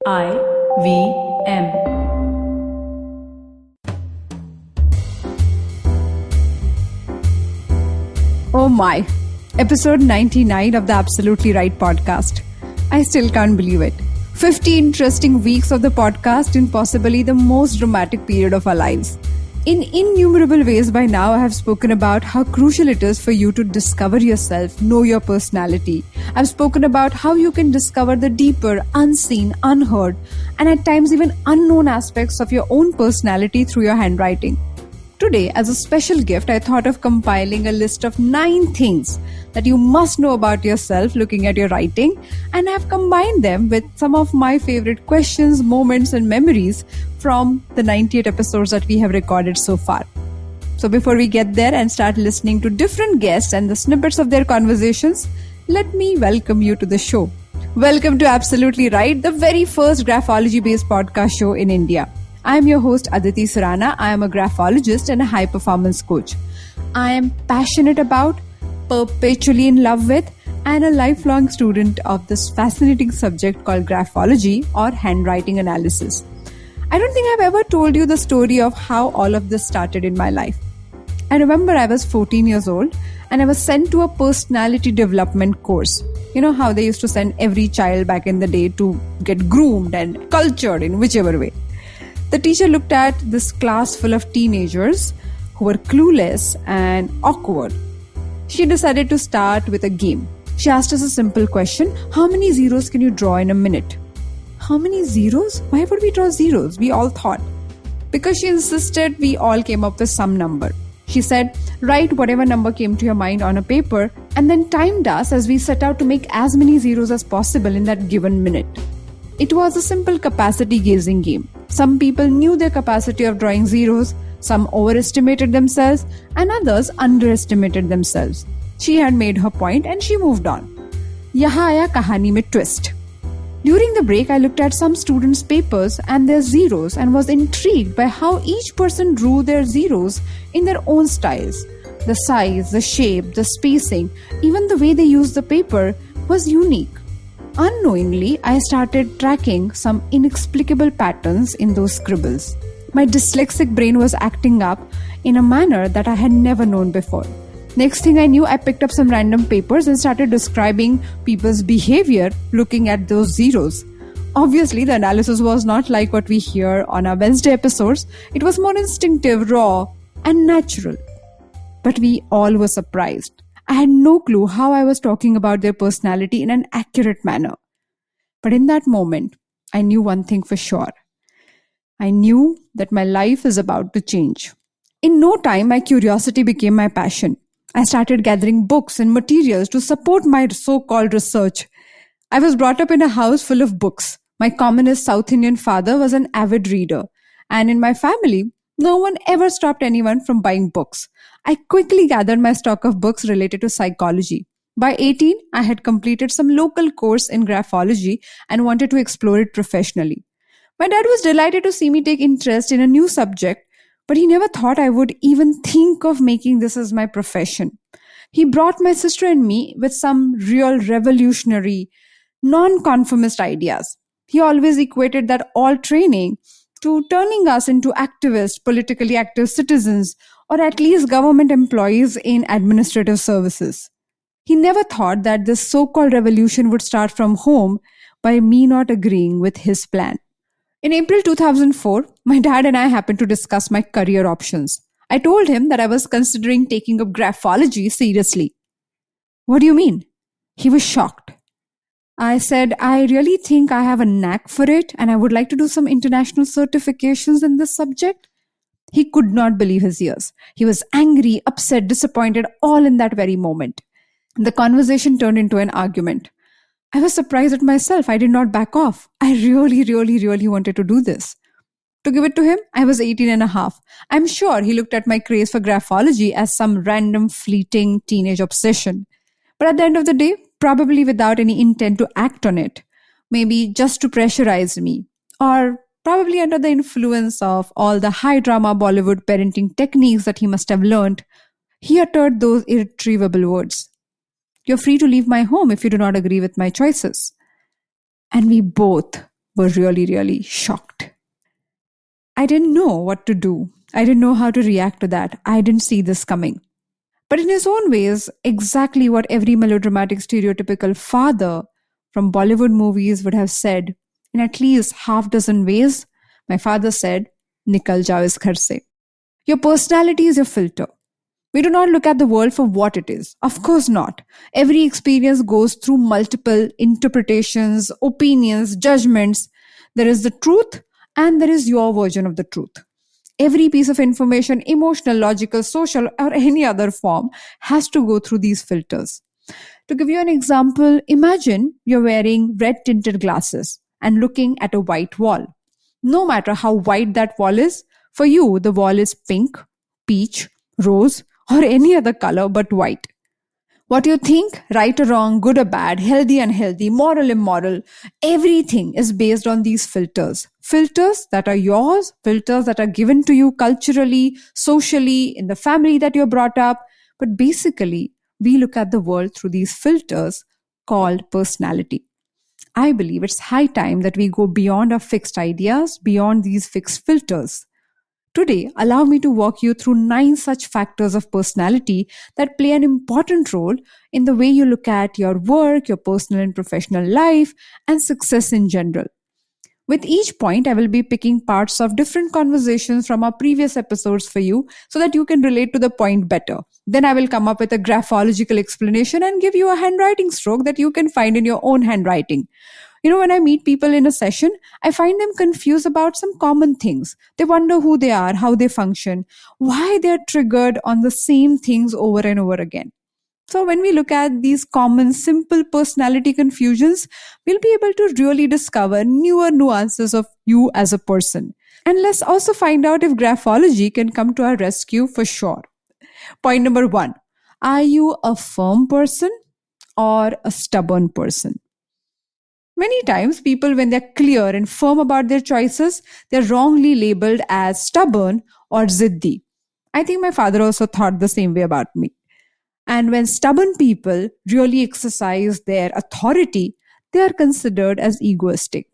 IVM. Oh my, episode 99 of the Absolutely Right podcast. I still can't believe it. 50 interesting weeks of the podcast in possibly the most dramatic period of our lives. In innumerable ways by now, I have spoken about how crucial it is for you to discover yourself, know your personality. I've spoken about how you can discover the deeper, unseen, unheard, and at times even unknown aspects of your own personality through your handwriting. Today, as a special gift, I thought of compiling a list of 9 things that you must know about yourself looking at your writing, and I have combined them with some of my favorite questions, moments, and memories from the 98 episodes that we have recorded so far. So before we get there and start listening to different guests and the snippets of their conversations, let me welcome you to the show. Welcome to Absolutely Right, the very first graphology-based podcast show in India. I am your host Aditi Surana. I am a graphologist and a high performance coach. I am passionate about, perpetually in love with, and a lifelong student of this fascinating subject called graphology or handwriting analysis. I don't think I've ever told you the story of how all of this started in my life. I remember I was 14 years old and I was sent to a personality development course. You know how they used to send every child back in the day to get groomed and cultured in whichever way. The teacher looked at this class full of teenagers who were clueless and awkward. She decided to start with a game. She asked us a simple question: how many zeros can you draw in a minute? How many zeros? Why would we draw zeros? We all thought. Because she insisted, we all came up with some number. She said, write whatever number came to your mind on a paper and then timed us as we set out to make as many zeros as possible in that given minute. It was a simple capacity gazing game. Some people knew their capacity of drawing zeros, some overestimated themselves, and others underestimated themselves. She had made her point and she moved on. Yahan aaya kahani mein twist. During the break, I looked at some students' papers and their zeros and was intrigued by how each person drew their zeros in their own styles. The size, the shape, the spacing, even the way they used the paper was unique. Unknowingly, I started tracking some inexplicable patterns in those scribbles. My dyslexic brain was acting up in a manner that I had never known before. Next thing I knew, I picked up some random papers and started describing people's behavior looking at those zeros. Obviously, the analysis was not like what we hear on our Wednesday episodes. It was more instinctive, raw, and natural. But we all were surprised. I had no clue how I was talking about their personality in an accurate manner. But in that moment, I knew one thing for sure. I knew that my life is about to change. In no time, my curiosity became my passion. I started gathering books and materials to support my so-called research. I was brought up in a house full of books. My communist South Indian father was an avid reader. And in my family, no one ever stopped anyone from buying books. I quickly gathered my stock of books related to psychology. By 18, I had completed some local course in graphology and wanted to explore it professionally. My dad was delighted to see me take interest in a new subject, but he never thought I would even think of making this as my profession. He brought my sister and me with some real revolutionary, non-conformist ideas. He always equated that all training to turning us into activists, politically active citizens, or at least government employees in administrative services. He never thought that this so-called revolution would start from home by me not agreeing with his plan. In April 2004, my dad and I happened to discuss my career options. I told him that I was considering taking up graphology seriously. What do you mean? He was shocked. I said, I really think I have a knack for it and I would like to do some international certifications in this subject. He could not believe his ears. He was angry, upset, disappointed, all in that very moment. The conversation turned into an argument. I was surprised at myself. I did not back off. I really wanted to do this. To give it to him, I was 18 and a half. I'm sure he looked at my craze for graphology as some random, fleeting teenage obsession. But at the end of the day, probably without any intent to act on it, maybe just to pressurize me, or probably under the influence of all the high drama Bollywood parenting techniques that he must have learned, he uttered those irretrievable words. You're free to leave my home if you do not agree with my choices. And we both were really, really shocked. I didn't know what to do. I didn't know how to react to that. I didn't see this coming. But in his own ways, exactly what every melodramatic stereotypical father from Bollywood movies would have said in at least half dozen ways, my father said, Nikal jao is ghar se. Your personality is your filter. We do not look at the world for what it is. Of course not. Every experience goes through multiple interpretations, opinions, judgments. There is the truth and there is your version of the truth. Every piece of information, emotional, logical, social, or any other form, has to go through these filters. To give you an example, imagine you're wearing red tinted glasses and looking at a white wall. No matter how white that wall is, for you, the wall is pink, peach, rose, or any other color but white. What you think, right or wrong, good or bad, healthy, unhealthy, moral, immoral, everything is based on these filters. Filters that are yours, filters that are given to you culturally, socially, in the family that you're brought up. But basically, we look at the world through these filters called personality. I believe it's high time that we go beyond our fixed ideas, beyond these fixed filters. Today, allow me to walk you through 9 such factors of personality that play an important role in the way you look at your work, your personal and professional life, and success in general. With each point, I will be picking parts of different conversations from our previous episodes for you so that you can relate to the point better. Then I will come up with a graphological explanation and give you a handwriting stroke that you can find in your own handwriting. When I meet people in a session, I find them confused about some common things. They wonder who they are, how they function, why they're triggered on the same things over and over again. So, when we look at these common, simple personality confusions, we'll be able to really discover newer nuances of you as a person. And let's also find out if graphology can come to our rescue for sure. Point number 1. Are you a firm person or a stubborn person? Many times, people, when they're clear and firm about their choices, they're wrongly labeled as stubborn or ziddi. I think my father also thought the same way about me. And when stubborn people really exercise their authority, they are considered as egoistic.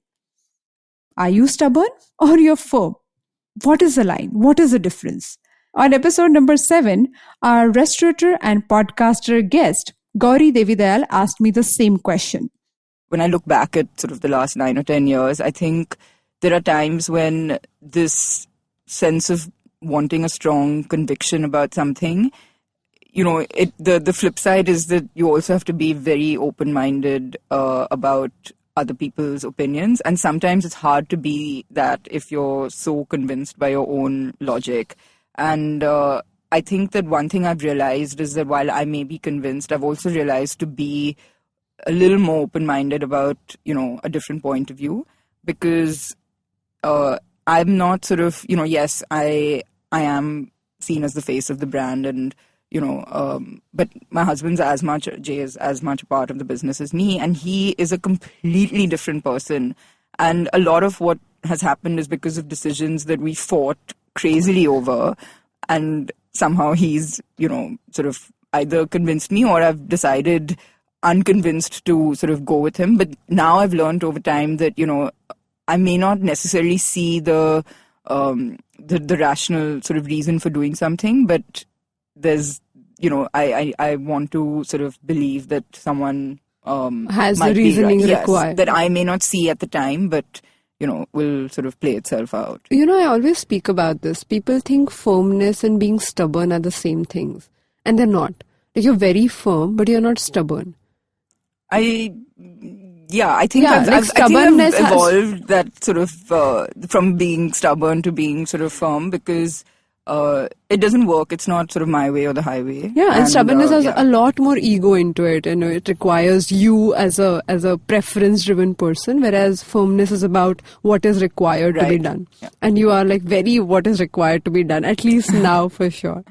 Are you stubborn or you're firm? What is the line? What is the difference? On episode number 7, our restaurateur and podcaster guest, Gauri Devidayal, asked me the same question. When I look back at sort of the last 9 or 10 years, I think there are times when this sense of wanting a strong conviction about something, the flip side is that you also have to be very open-minded about other people's opinions. And sometimes it's hard to be that if you're so convinced by your own logic. And I think that one thing I've realized is that while I may be convinced, I've also realized to be a little more open-minded about, a different point of view, because I'm not sort of, yes, I am seen as the face of the brand and, but my husband's Jay is as much a part of the business as me, and he is a completely different person. And a lot of what has happened is because of decisions that we fought crazily over, and somehow he's, sort of either convinced me or I've decided unconvinced to sort of go with him. But now I've learned over time that, I may not necessarily see the rational sort of reason for doing something, but there's, I want to sort of believe that someone has the reasoning required. That I may not see at the time, but, will sort of play itself out. I always speak about this. People think firmness and being stubborn are the same things, and they're not. Like, you're very firm, but you're not stubborn. I think I've evolved that sort of from being stubborn to being sort of firm, because it doesn't work. It's not sort of my way or the highway. Yeah, and stubbornness has a lot more ego into it. It requires you as a preference-driven person, whereas firmness is about what is required to be done. Yeah. And you are like very what is required to be done, at least now for sure.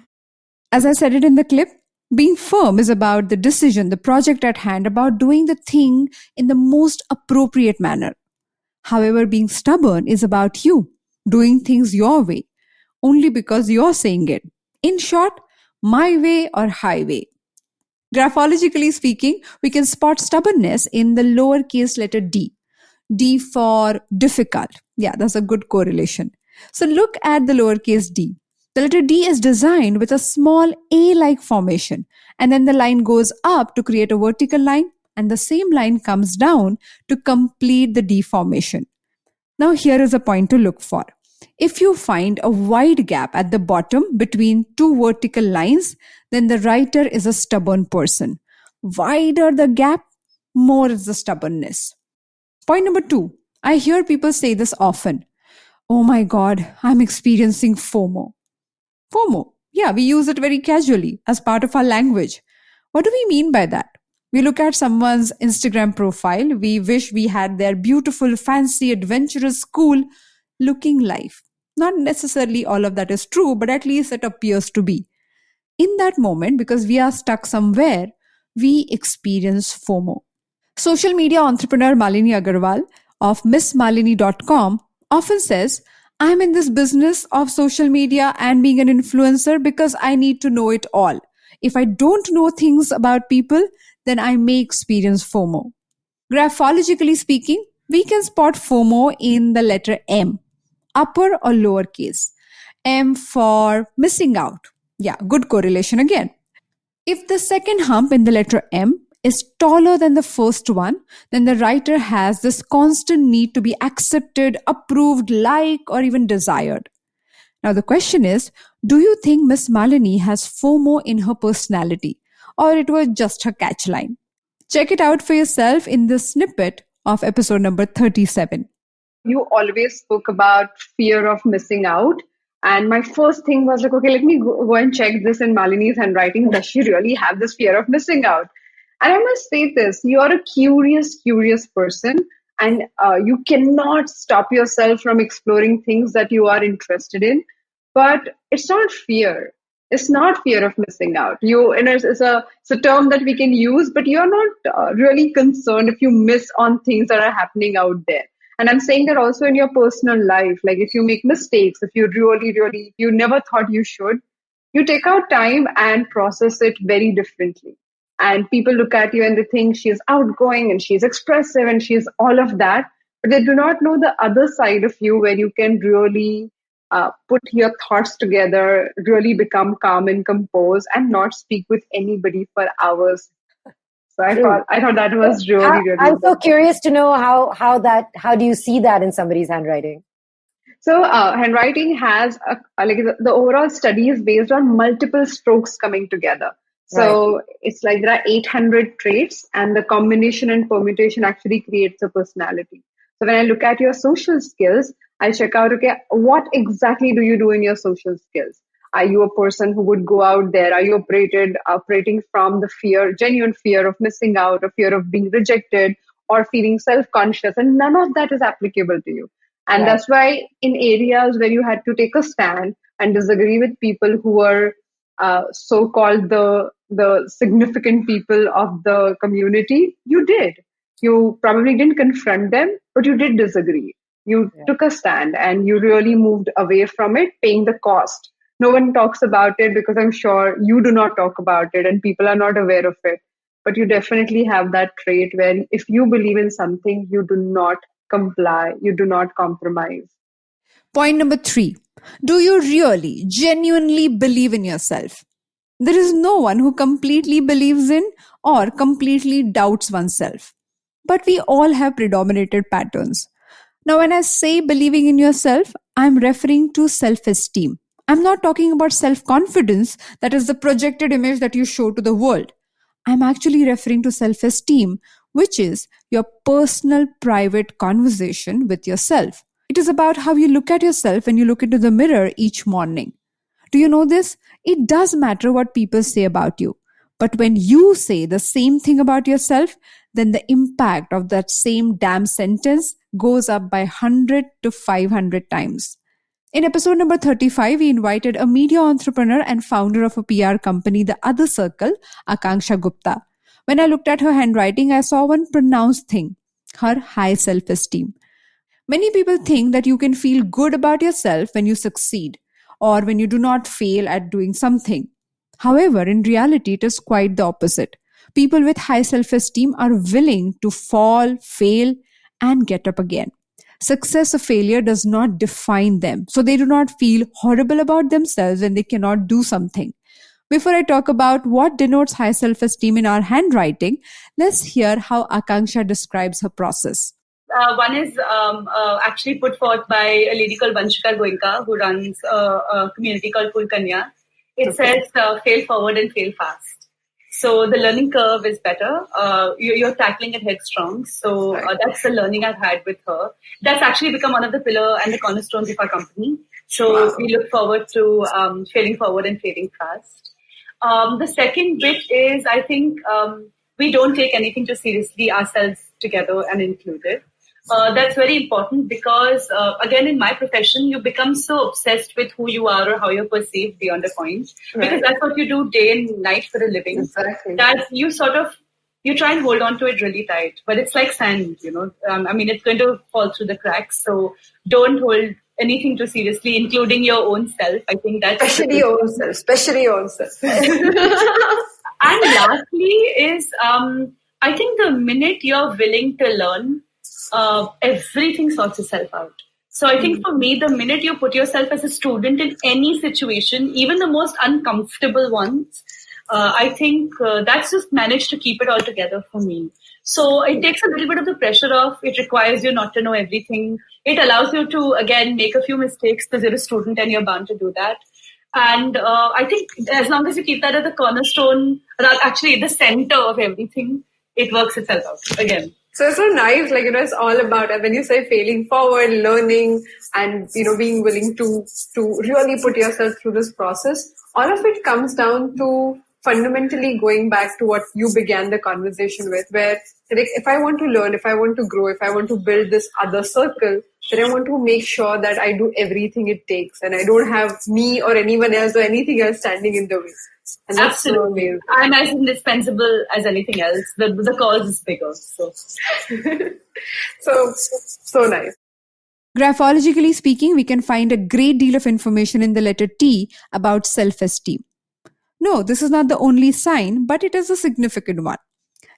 As I said it in the clip, being firm is about the decision, the project at hand, about doing the thing in the most appropriate manner. However, being stubborn is about you doing things your way, only because you're saying it. In short, my way or highway. Graphologically speaking, we can spot stubbornness in the lowercase letter d. D for difficult. Yeah, that's a good correlation. So look at the lowercase d. The letter D is designed with a small A-like formation, and then the line goes up to create a vertical line, and the same line comes down to complete the D formation. Now here is a point to look for. If you find a wide gap at the bottom between two vertical lines, then the writer is a stubborn person. Wider the gap, more is the stubbornness. Point number 2. I hear people say this often. Oh my God, I'm experiencing FOMO. FOMO. Yeah, we use it very casually as part of our language. What do we mean by that? We look at someone's Instagram profile. We wish we had their beautiful, fancy, adventurous, cool looking life. Not necessarily all of that is true, but at least it appears to be. In that moment, because we are stuck somewhere, we experience FOMO. Social media entrepreneur Malini Agarwal of MissMalini.com often says, I'm in this business of social media and being an influencer because I need to know it all. If I don't know things about people, then I may experience FOMO. Graphologically speaking, we can spot FOMO in the letter M, upper or lowercase. M for missing out. Yeah, good correlation again. If the second hump in the letter M is taller than the first one, then the writer has this constant need to be accepted, approved, liked, or even desired. Now the question is, do you think Miss Malini has FOMO in her personality, or it was just her catchline? Check it out for yourself in this snippet of episode number 37. You always spoke about fear of missing out. And my first thing was like, okay, let me go and check this in Malini's handwriting. Does she really have this fear of missing out? And I must say this, you are a curious person, and you cannot stop yourself from exploring things that you are interested in. But it's not fear. It's not fear of missing out. It's a term that we can use, but you're not really concerned if you miss on things that are happening out there. And I'm saying that also in your personal life, like if you make mistakes, if you you never thought you should, you take out time and process it very differently. And people look at you and they think she's outgoing and she's expressive and she's all of that, but they do not know the other side of you where you can really put your thoughts together, really become calm and composed and not speak with anybody for hours. So I thought that was really I'm so curious to know how do you see that in somebody's handwriting? So handwriting has the overall study is based on multiple strokes coming together. So It's like there are 800 traits, and the combination and permutation actually creates a personality. So when I look at your social skills, I check out, okay, what exactly do you do in your social skills? Are you a person who would go out there? Are you operating from the genuine fear of missing out, or fear of being rejected, or feeling self-conscious? And none of that is applicable to you. And that's why in areas where you had to take a stand and disagree with people who were so-called the significant people of the community, you did. You probably didn't confront them, but you did disagree. You took a stand and you really moved away from it, paying the cost. No one talks about it because I'm sure you do not talk about it and people are not aware of it. But you definitely have that trait where if you believe in something, you do not comply, you do not compromise. Point number 3. Do you really, genuinely believe in yourself? There is no one who completely believes in or completely doubts oneself. But we all have predominated patterns. Now, when I say believing in yourself, I'm referring to self-esteem. I'm not talking about self-confidence, that is the projected image that you show to the world. I'm actually referring to self-esteem, which is your personal, private conversation with yourself. It is about how you look at yourself when you look into the mirror each morning. Do you know this? It does matter what people say about you. But when you say the same thing about yourself, then the impact of that same damn sentence goes up by 100 to 500 times. In episode number 35, we invited a media entrepreneur and founder of a PR company, The Other Circle, Akanksha Gupta. When I looked at her handwriting, I saw one pronounced thing, her high self-esteem. Many people think that you can feel good about yourself when you succeed or when you do not fail at doing something. However, in reality, it is quite the opposite. People with high self-esteem are willing to fall, fail, and get up again. Success or failure does not define them, so they do not feel horrible about themselves when they cannot do something. Before I talk about what denotes high self-esteem in our handwriting, let's hear how Akanksha describes her process. One is actually put forth by a lady called Vanshika Goenka, who runs a community called Full Kanya. It says, fail forward and fail fast. So the learning curve is better. You're tackling it headstrong. So that's the learning I've had with her. That's actually become one of the pillar and the cornerstones of our company. So we look forward to failing forward and failing fast. The second bit is, I think, we don't take anything too seriously, ourselves together and included. That's very important because, again, in my profession, you become so obsessed with who you are or how you're perceived beyond a point. Right. Because that's what you do day and night for a living. Exactly. That you you try and hold on to it really tight. But it's like sand, it's going to fall through the cracks. So don't hold anything too seriously, including your own self. I think that's... Especially your own self. And lastly is, I think the minute you're willing to learn, everything sorts itself out. So I think for me, the minute you put yourself as a student in any situation, even the most uncomfortable ones, I think that's just managed to keep it all together for me. So it takes a little bit of the pressure off. It requires you not to know everything. It allows you to, again, make a few mistakes because you're a student and you're bound to do that. And I think as long as you keep that at the cornerstone, actually the center of everything, it works itself out again. So it's so nice, it's all about, when you say failing forward, learning, and, being willing to really put yourself through this process, all of it comes down to fundamentally going back to what you began the conversation with, where if I want to learn, if I want to grow, if I want to build this other circle, then I want to make sure that I do everything it takes and I don't have me or anyone else or anything else standing in the way. And that's absolutely. So amazing. I'm as indispensable as anything else. The cause is bigger. So nice. Graphologically speaking, we can find a great deal of information in the letter T about self-esteem. No, this is not the only sign, but it is a significant one.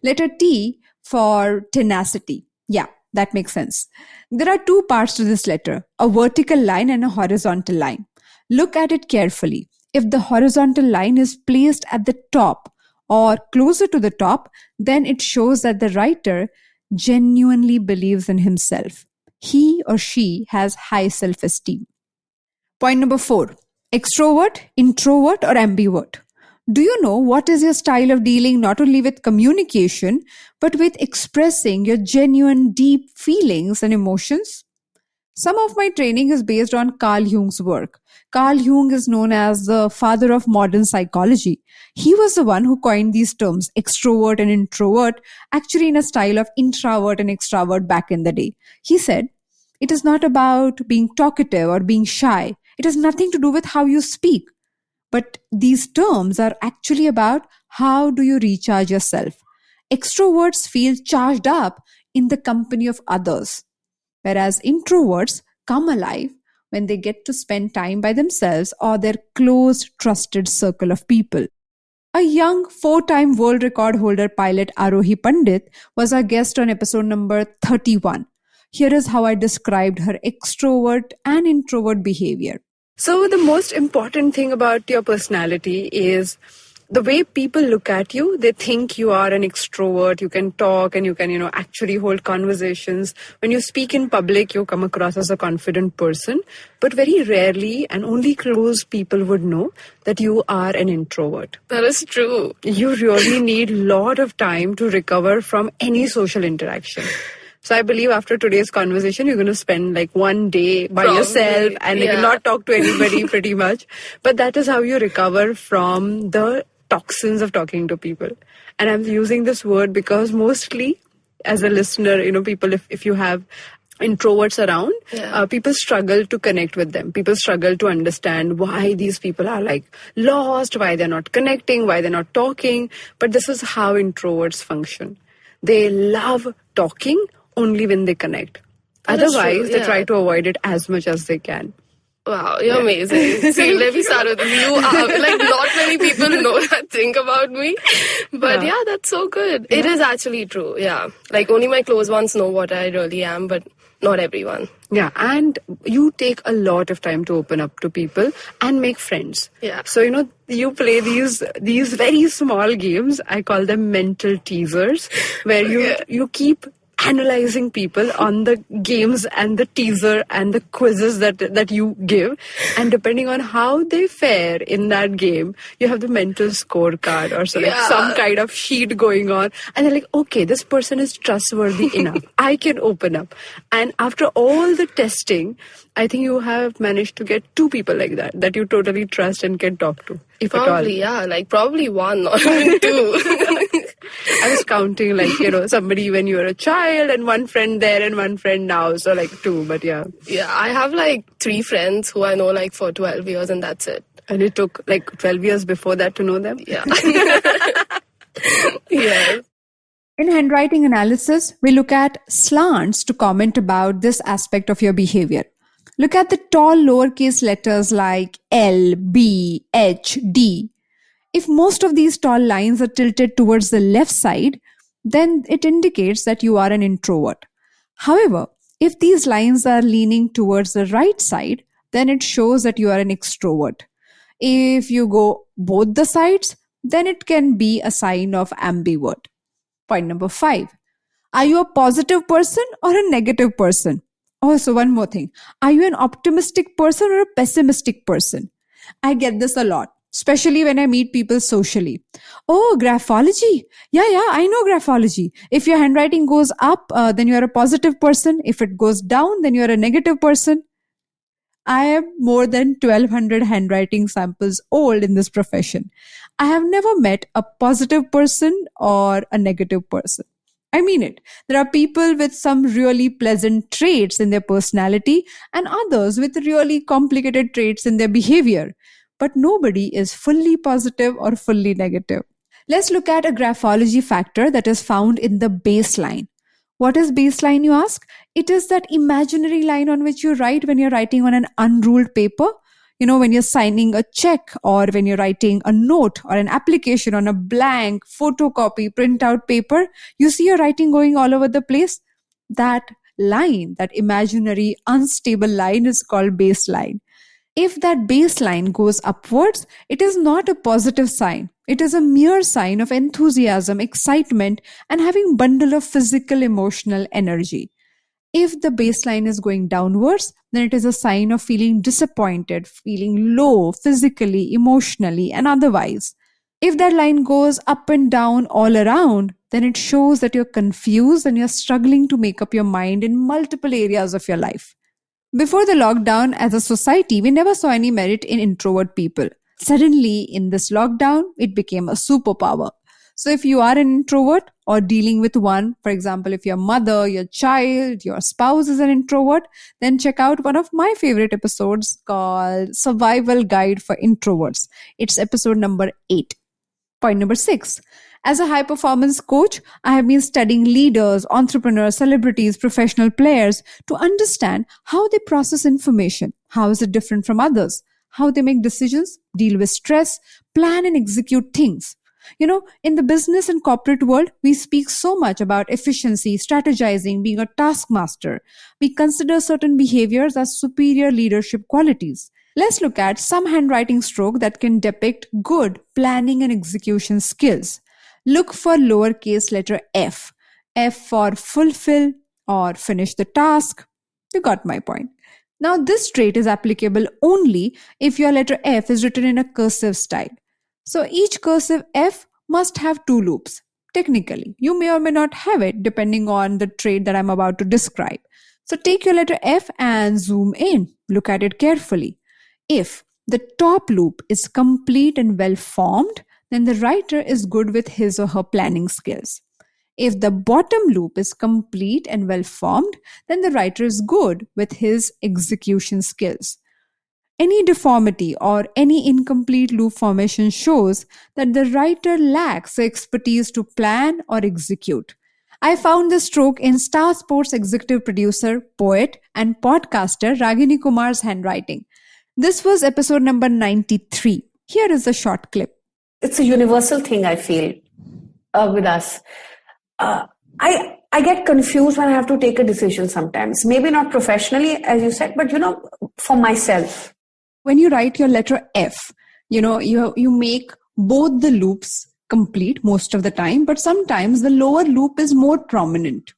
Letter T for tenacity. Yeah, that makes sense. There are two parts to this letter, a vertical line and a horizontal line. Look at it carefully. If the horizontal line is placed at the top or closer to the top, then it shows that the writer genuinely believes in himself. He or she has high self-esteem. Point number 4. Extrovert, introvert, or ambivert? Do you know what is your style of dealing not only with communication, but with expressing your genuine, deep feelings and emotions? Some of my training is based on Carl Jung's work. Carl Jung is known as the father of modern psychology. He was the one who coined these terms, extrovert and introvert, actually in a style of introvert and extrovert back in the day. He said, it is not about being talkative or being shy. It has nothing to do with how you speak. But these terms are actually about how do you recharge yourself. Extroverts feel charged up in the company of others, whereas introverts come alive when they get to spend time by themselves or their close, trusted circle of people. A young 4-time world record holder pilot Arohi Pandit was our guest on episode number 31. Here is how I described her extrovert and introvert behavior. So the most important thing about your personality is the way people look at you. They think you are an extrovert. You can talk and you can, actually hold conversations. When you speak in public, you come across as a confident person. But very rarely and only close people would know that you are an introvert. That is true. You really need a lot of time to recover from any social interaction. So I believe after today's conversation, you're going to spend like one day by yourself and not talk to anybody pretty much. But that is how you recover from the toxins of talking to people. And I'm using this word because mostly as a listener, people, if you have introverts around, people struggle to connect with them. People struggle to understand why these people are like lost, why they're not connecting, why they're not talking. But this is how introverts function. They love talking only when they connect. Otherwise, they try to avoid it as much as they can. Wow, you're amazing. See, let me start with you. Like, not many people know that thing about me. But yeah, that's so good. Yeah. It is actually true, yeah. Like, only my close ones know what I really am, but not everyone. Yeah, and you take a lot of time to open up to people and make friends. Yeah. So, you play these very small games. I call them mental teasers, where you keep analyzing people on the games and the teaser and the quizzes that you give, and depending on how they fare in that game, you have the mental scorecard or so, like some kind of sheet going on, and they're like, okay, this person is trustworthy enough, I can open up. And after all the testing, I think you have managed to get 2 people like that you totally trust and can talk to, if probably, at all. Yeah, like probably 1 or 2. I was counting, like, somebody when you were a child and 1 friend there and 1 friend now. So, like, 2, but yeah. Yeah, I have, like, 3 friends who I know, like, for 12 years, and that's it. And it took, like, 12 years before that to know them? Yeah. Yeah. In handwriting analysis, we look at slants to comment about this aspect of your behavior. Look at the tall lowercase letters like L, B, H, D. If most of these tall lines are tilted towards the left side, then it indicates that you are an introvert. However, if these lines are leaning towards the right side, then it shows that you are an extrovert. If you go both the sides, then it can be a sign of ambivert. Point number 5. Are you a positive person or a negative person? Also, one more thing. Are you an optimistic person or a pessimistic person? I get this a lot, especially when I meet people socially. Oh, graphology. Yeah, I know graphology. If your handwriting goes up, then you're a positive person. If it goes down, then you're a negative person. I am more than 1200 handwriting samples old in this profession. I have never met a positive person or a negative person. I mean it. There are people with some really pleasant traits in their personality and others with really complicated traits in their behavior. But nobody is fully positive or fully negative. Let's look at a graphology factor that is found in the baseline. What is baseline, you ask? It is that imaginary line on which you write when you're writing on an unruled paper. When you're signing a check, or when you're writing a note or an application on a blank photocopy printout paper, you see your writing going all over the place. That line, that imaginary unstable line, is called baseline. If that baseline goes upwards, it is not a positive sign. It is a mere sign of enthusiasm, excitement, and having bundle of physical, emotional energy. If the baseline is going downwards, then it is a sign of feeling disappointed, feeling low physically, emotionally, and otherwise. If that line goes up and down all around, then it shows that you're confused and you're struggling to make up your mind in multiple areas of your life. Before the lockdown, as a society, we never saw any merit in introvert people. Suddenly, in this lockdown, it became a superpower. So if you are an introvert or dealing with one, for example, if your mother, your child, your spouse is an introvert, then check out one of my favorite episodes called Survival Guide for Introverts. It's episode number 8. Point number 6. As a high-performance coach, I have been studying leaders, entrepreneurs, celebrities, professional players to understand how they process information. How is it different from others? How they make decisions, deal with stress, plan and execute things. In the business and corporate world, we speak so much about efficiency, strategizing, being a taskmaster. We consider certain behaviors as superior leadership qualities. Let's look at some handwriting stroke that can depict good planning and execution skills. Look for lowercase letter f. F for fulfill or finish the task. You got my point. Now, this trait is applicable only if your letter F is written in a cursive style. So each cursive F must have 2 loops. Technically, you may or may not have it depending on the trait that I'm about to describe. So take your letter F and zoom in. Look at it carefully. If the top loop is complete and well formed, then the writer is good with his or her planning skills. If the bottom loop is complete and well formed, then the writer is good with his execution skills. Any deformity or any incomplete loop formation shows that the writer lacks the expertise to plan or execute. I found this stroke in Star Sports executive producer, poet, and podcaster Ragini Kumar's handwriting. This was episode number 93. Here is a short clip. It's a universal thing, I feel, with us. I get confused when I have to take a decision sometimes. Maybe not professionally, as you said, but, for myself. When you write your letter F, you make both the loops complete most of the time, but sometimes the lower loop is more prominent.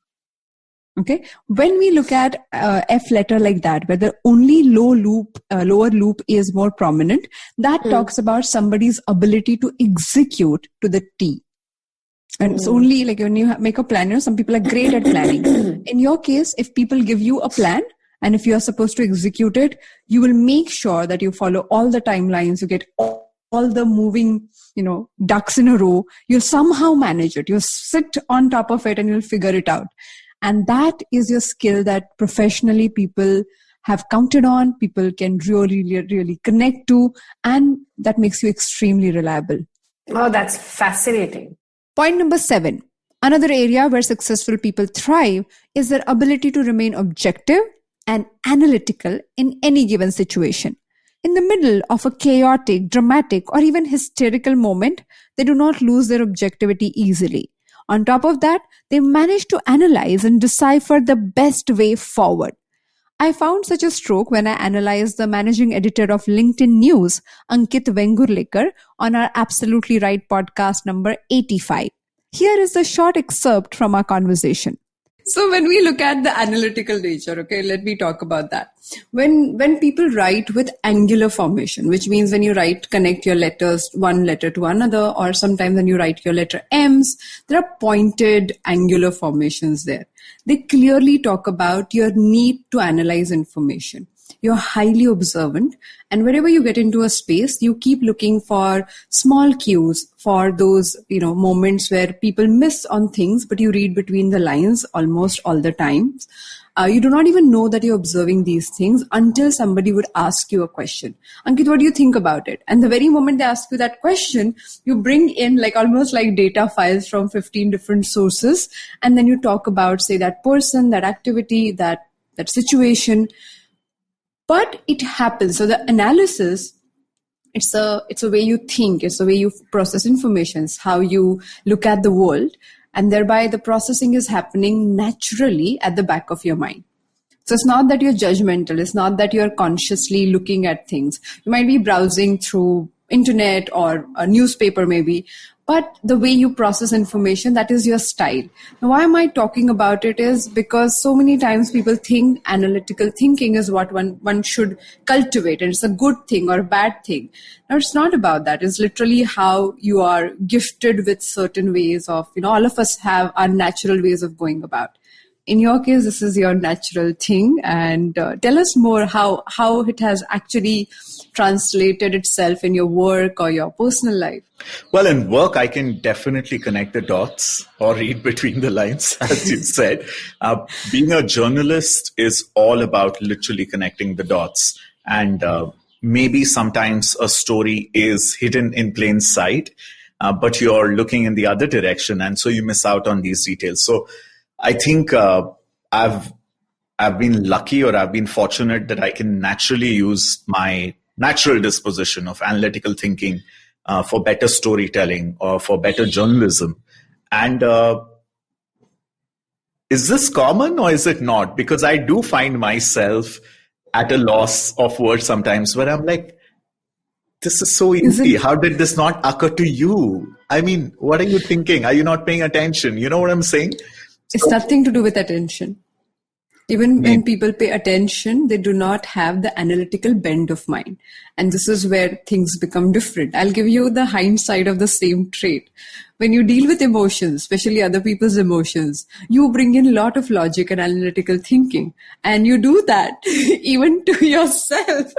Okay. When we look at F letter like that, where the only lower loop is more prominent, that talks about somebody's ability to execute to the T. And it's only like when you make a plan, some people are great at planning. In your case, if people give you a plan and if you are supposed to execute it, you will make sure that you follow all the timelines, you get all the moving, ducks in a row. You'll somehow manage it. You'll sit on top of it and you'll figure it out. And that is your skill that professionally people have counted on, people can really, really connect to, and that makes you extremely reliable. Oh, that's fascinating. Point number 7. Another area where successful people thrive is their ability to remain objective and analytical in any given situation. In the middle of a chaotic, dramatic, or even hysterical moment, they do not lose their objectivity easily. On top of that, they manage to analyze and decipher the best way forward. I found such a stroke when I analyzed the managing editor of LinkedIn News, Ankit Vengurlekar, on our Absolutely Right podcast number 85. Here is a short excerpt from our conversation. So when we look at the analytical nature, okay, let me talk about that. When people write with angular formation, which means when you connect your letters, one letter to another, or sometimes when you write your letter M's, there are pointed angular formations there. They clearly talk about your need to analyze information. You're highly observant, and wherever you get into a space, you keep looking for small cues, for those, moments where people miss on things, but you read between the lines almost all the time. You do not even know that you're observing these things until somebody would ask you a question. Ankit, what do you think about it? And the very moment they ask you that question, you bring in almost like data files from 15 different sources. And then you talk about, say, that person, that activity, that situation. But it happens. So the analysis, it's a way you think, it's the way you process information, it's how you look at the world. And thereby the processing is happening naturally at the back of your mind. So it's not that you're judgmental. It's not that you're consciously looking at things. You might be browsing through internet or a newspaper maybe, but the way you process information, that is your style. Now, why am I talking about it is because so many times people think analytical thinking is what one should cultivate, and it's a good thing or a bad thing. Now, it's not about that. It's literally how you are gifted with certain ways of, all of us have our natural ways of going about. In your case, this is your natural thing. And tell us more how it has actually translated itself in your work or your personal life. Well, in work, I can definitely connect the dots or read between the lines, as you said. Being a journalist is all about literally connecting the dots. And maybe sometimes a story is hidden in plain sight, but you're looking in the other direction. And so you miss out on these details. So I think I've been lucky, or I've been fortunate that I can naturally use my natural disposition of analytical thinking for better storytelling or for better journalism. And is this common or is it not? Because I do find myself at a loss of words sometimes where I'm like, this is so easy. How did this not occur to you? I mean, what are you thinking? Are you not paying attention? You know what I'm saying? It's nothing to do with attention. Even when people pay attention, they do not have the analytical bend of mind. And this is where things become different. I'll give you the hindsight of the same trait. When you deal with emotions, especially other people's emotions, you bring in a lot of logic and analytical thinking. And you do that even to yourself.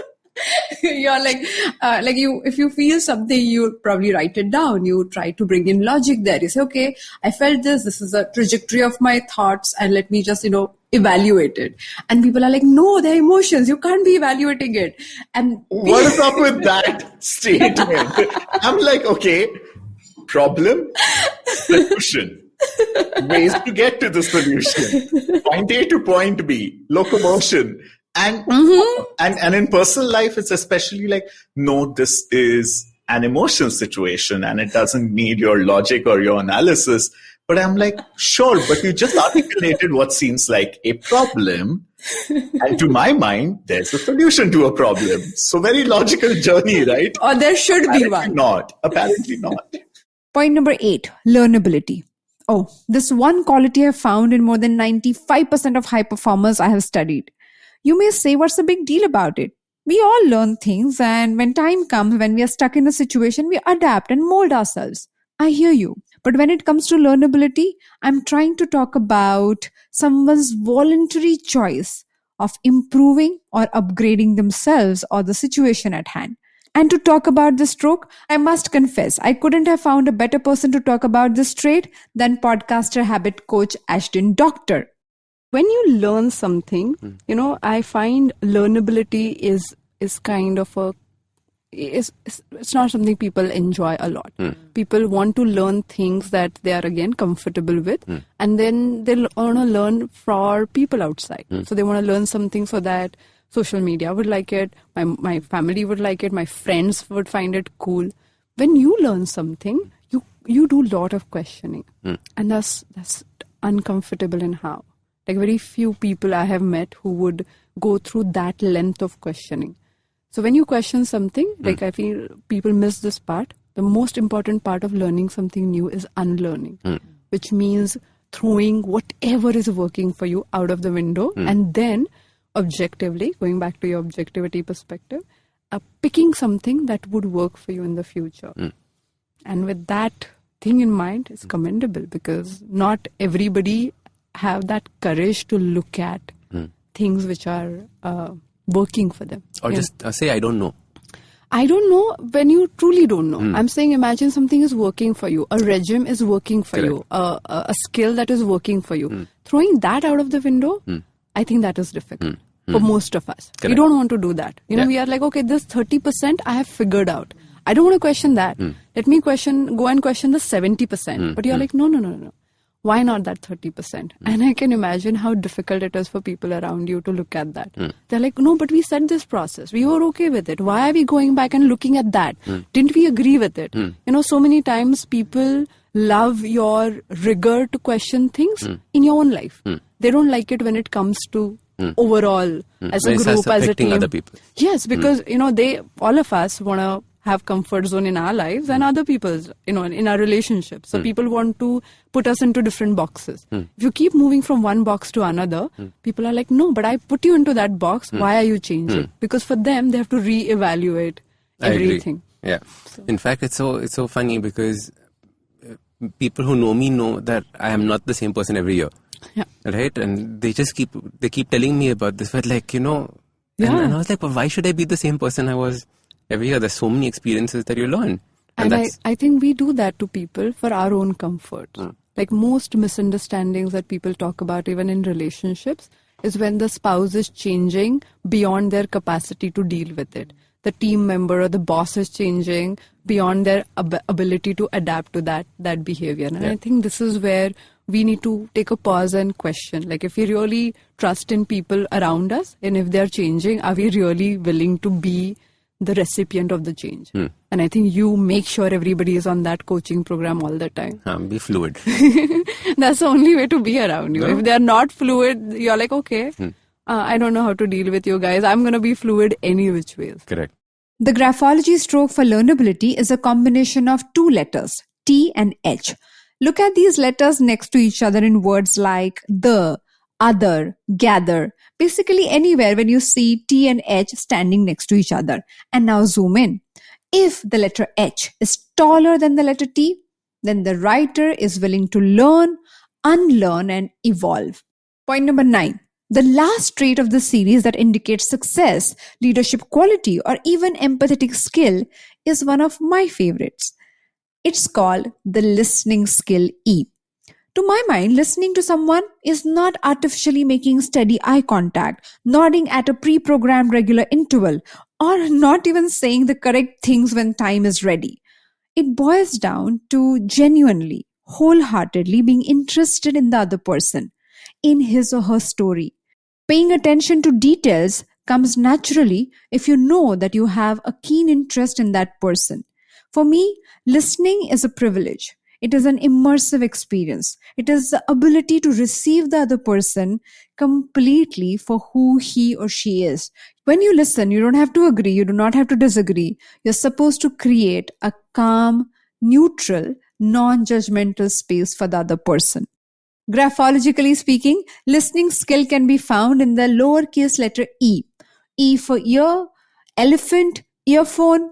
You're like if you feel something, you probably write it down. You try to bring in logic there. You say, okay, I felt this is a trajectory of my thoughts, and let me just, evaluate it. And people are like, no, they're emotions. You can't be evaluating it. And what is up with that statement? I'm like, okay, problem, solution, ways to get to the solution, point A to point B, locomotion. And And in personal life, it's especially like, no, this is an emotional situation and it doesn't need your logic or your analysis. But I'm like, sure, but you just articulated what seems like a problem. And to my mind, there's a solution to a problem. So very logical journey, right? Or there should be one. Apparently not. Point number 8, learnability. Oh, this one quality I've found in more than 95% of high performers I have studied. You may say, what's the big deal about it? We all learn things, and when time comes, when we are stuck in a situation, we adapt and mold ourselves. I hear you. But when it comes to learnability, I'm trying to talk about someone's voluntary choice of improving or upgrading themselves or the situation at hand. And to talk about this stroke, I must confess, I couldn't have found a better person to talk about this trait than podcaster habit coach Ashton Doctor. When you learn something, I find learnability is kind of it's not something people enjoy a lot. People want to learn things that they are again comfortable with, and then they want to learn for people outside. So they want to learn something so that social media would like it, my family would like it, my friends would find it cool. When you learn something, you do a lot of questioning, and that's uncomfortable in how. Like very few people I have met who would go through that length of questioning. So when you question something, like I feel people miss this part. The most important part of learning something new is unlearning, which means throwing whatever is working for you out of the window and then objectively, going back to your objectivity perspective, picking something that would work for you in the future. And with that thing in mind, it's commendable because not everybody have that courage to look at things which are working for them. Or just say, I don't know. I don't know when you truly don't know. I'm saying imagine something is working for you. A regime is working for you. A skill that is working for you. Throwing that out of the window, I think that is difficult for most of us. Correct. We don't want to do that. We are like, okay, this 30% I have figured out. I don't want to question that. Let me go and question the 70%. But you're like, no. Why not that 30%? And I can imagine how difficult it is for people around you to look at that. They're like, no, but we said this process. We were okay with it. Why are we going back and looking at that? Didn't we agree with it? So many times people love your rigor to question things in your own life. They don't like it when it comes to overall as a group, as a team. Other people. Yes, because, all of us want to have comfort zone in our lives and other people's, in our relationships. So people want to put us into different boxes. If you keep moving from one box to another, people are like, no, but I put you into that box. Why are you changing? Because for them, they have to reevaluate everything. Yeah. So. In fact, it's so funny because people who know me know that I am not the same person every year. Yeah. Right? And they keep telling me about this, but and I was like, but why should I be the same person I was every year? There's so many experiences that you learn. And I think we do that to people for our own comfort. Like most misunderstandings that people talk about, even in relationships, is when the spouse is changing beyond their capacity to deal with it. The team member or the boss is changing beyond their ability to adapt to that behavior. And I think this is where we need to take a pause and question. Like if we really trust in people around us and if they're changing, are we really willing to be the recipient of the change? And I think you make sure everybody is on that coaching program all the time. Be fluid. That's the only way to be around you. No? If they're not fluid, you're like, okay, I don't know how to deal with you guys. I'm going to be fluid any which ways. Correct. The graphology stroke for learnability is a combination of two letters, T and H. Look at these letters next to each other in words like the, other, gather. Basically anywhere when you see T and H standing next to each other. And now zoom in. If the letter H is taller than the letter T, then the writer is willing to learn, unlearn, and evolve. Point number 9. The last trait of the series that indicates success, leadership quality, or even empathetic skill is one of my favorites. It's called the listening skill E. To my mind, listening to someone is not artificially making steady eye contact, nodding at a pre-programmed regular interval, or not even saying the correct things when time is ready. It boils down to genuinely, wholeheartedly being interested in the other person, in his or her story, paying attention to details, comes naturally if you know that you have a keen interest in that person. For me, listening is a privilege. It is an immersive experience. It is the ability to receive the other person completely for who he or she is. When you listen, you don't have to agree, you do not have to disagree. You're supposed to create a calm, neutral, non-judgmental space for the other person. Graphologically speaking, listening skill can be found in the lowercase letter E. E for ear, elephant, earphone.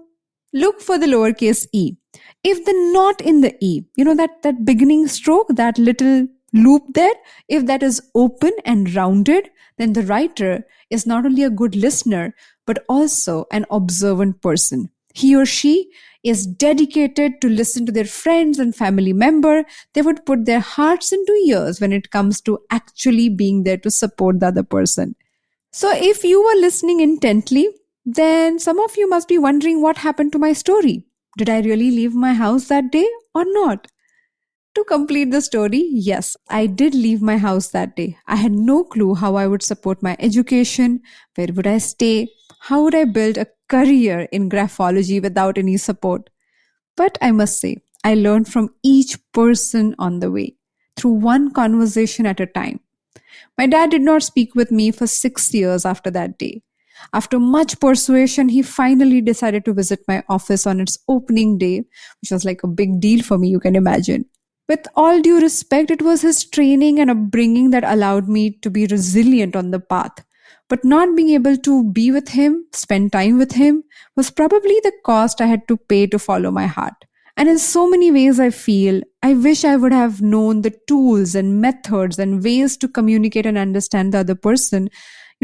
Look for the lowercase e. If the not in the E, that beginning stroke, that little loop there, if that is open and rounded, then the writer is not only a good listener, but also an observant person. He or she is dedicated to listen to their friends and family member. They would put their hearts into ears when it comes to actually being there to support the other person. So if you were listening intently, then some of you must be wondering what happened to my story. Did I really leave my house that day or not? To complete the story, yes, I did leave my house that day. I had no clue how I would support my education, where would I stay, how would I build a career in graphology without any support. But I must say, I learned from each person on the way, through one conversation at a time. My dad did not speak with me for 6 years after that day. After much persuasion, he finally decided to visit my office on its opening day, which was like a big deal for me, you can imagine. With all due respect, it was his training and upbringing that allowed me to be resilient on the path. But not being able to be with him, spend time with him, was probably the cost I had to pay to follow my heart. And in so many ways, I wish I would have known the tools and methods and ways to communicate and understand the other person.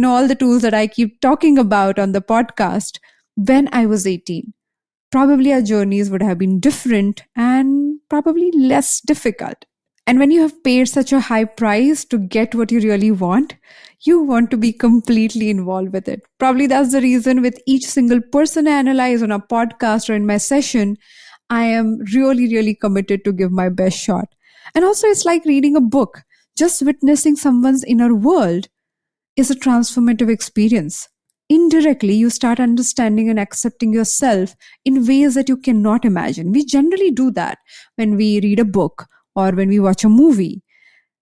All the tools that I keep talking about on the podcast when I was 18. Probably our journeys would have been different and probably less difficult. And when you have paid such a high price to get what you really want, you want to be completely involved with it. Probably that's the reason with each single person I analyze on a podcast or in my session, I am really, really committed to give my best shot. And also it's like reading a book. Just witnessing someone's inner world is a transformative experience. Indirectly, you start understanding and accepting yourself in ways that you cannot imagine. We generally do that when we read a book or when we watch a movie.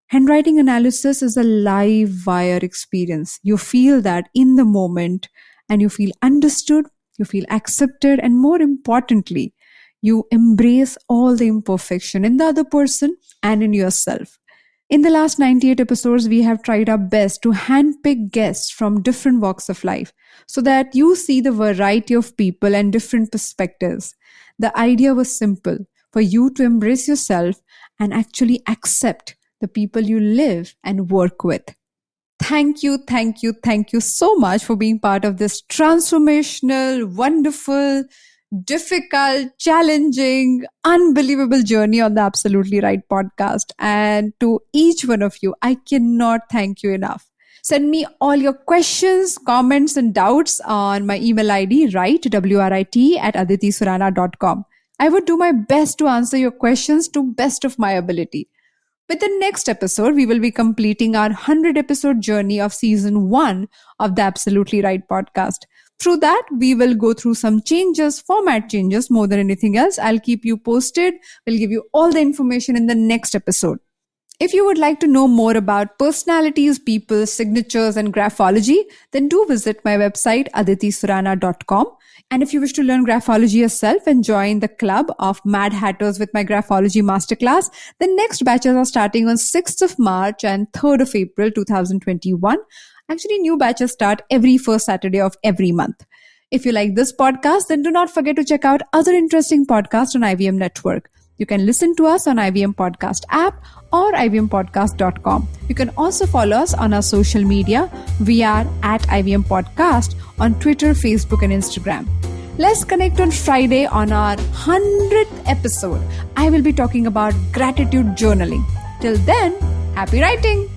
Handwriting analysis is a live wire experience. You feel that in the moment and you feel understood, you feel accepted, and more importantly, you embrace all the imperfection in the other person and in yourself. In the last 98 episodes, we have tried our best to handpick guests from different walks of life so that you see the variety of people and different perspectives. The idea was simple, for you to embrace yourself and actually accept the people you live and work with. Thank you so much for being part of this transformational, wonderful, difficult, challenging, unbelievable journey on the Absolutely Right podcast. And to each one of you, I cannot thank you enough. Send me all your questions, comments, and doubts on my email ID, WRIT at aditisurana.com. I would do my best to answer your questions to best of my ability. With the next episode, we will be completing our 100-episode journey of season 1 of the Absolutely Right podcast. Through that, we will go through some changes, format changes more than anything else. I'll keep you posted. We'll give you all the information in the next episode. If you would like to know more about personalities, people, signatures, and graphology, then do visit my website, aditisurana.com. And if you wish to learn graphology yourself and join the club of Mad Hatters with my Graphology Masterclass, the next batches are starting on 6th of March and 3rd of April 2021. Actually, new batches start every first Saturday of every month. If you like this podcast, then do not forget to check out other interesting podcasts on IVM Network. You can listen to us on IVM Podcast app or ivmpodcast.com. You can also follow us on our social media. We are at IVM Podcast on Twitter, Facebook, and Instagram. Let's connect on Friday on our 100th episode. I will be talking about gratitude journaling. Till then, happy writing!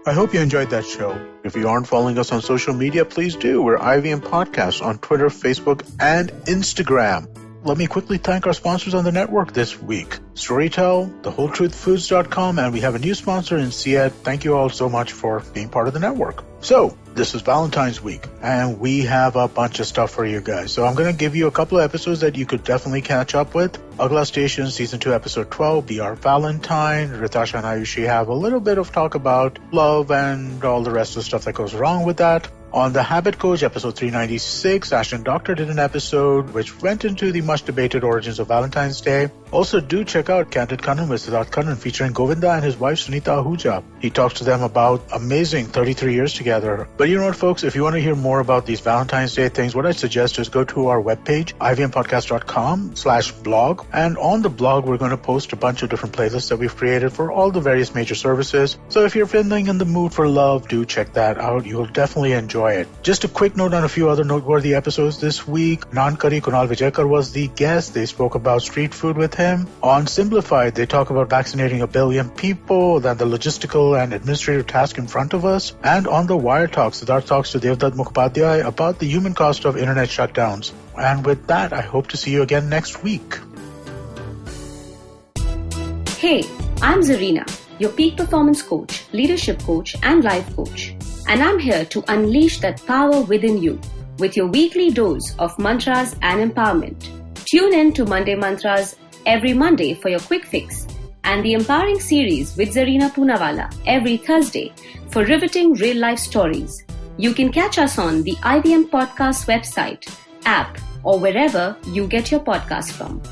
I hope you enjoyed that show. If you aren't following us on social media, please do. We're IVM Podcasts on Twitter, Facebook, and Instagram. let me quickly thank our sponsors on the network this week. Storytel, TheWholeTruthFoods.com, and we have a new sponsor in Syed. Thank you all so much for being part of the network. So, this is Valentine's week, and we have a bunch of stuff for you guys. So I'm going to give you a couple of episodes that you could definitely catch up with. Agla Station, Season 2, Episode 12, Be Our Valentine. Ritasha and Ayushi have a little bit of talk about love and all the rest of the stuff that goes wrong with that. On The Habit Coach, episode 396, Ashton Doctor did an episode which went into the much-debated origins of Valentine's Day. Also, do check out Candid Kannan with Siddharth Kannan featuring Govinda and his wife Sunita Ahuja. He talks to them about amazing 33 years together. But you know what, folks? If you want to hear more about these Valentine's Day things, what I suggest is go to our webpage, ivmpodcast.com/blog. And on the blog, we're going to post a bunch of different playlists that we've created for all the various major services. So if you're feeling in the mood for love, do check that out. You'll definitely enjoy it. Just a quick note on a few other noteworthy episodes this week. Nankari, Kunal Vijayakar was the guest. They spoke about street food with him. On Simplified, they talk about vaccinating 1 billion people, then the logistical and administrative task in front of us. And on the Wire Talk, Siddharth talks to Devdutt Mukhopadhyay about the human cost of internet shutdowns. And with that, I hope to see you again next week. Hey, I'm Zarina, your peak performance coach, leadership coach, and life coach. And I'm here to unleash that power within you with your weekly dose of mantras and empowerment. Tune in to Monday Mantras every Monday for your quick fix and the Empowering Series with Zarina Poonawalla every Thursday for riveting real-life stories. You can catch us on the IVM Podcast website, app, or wherever you get your podcasts from.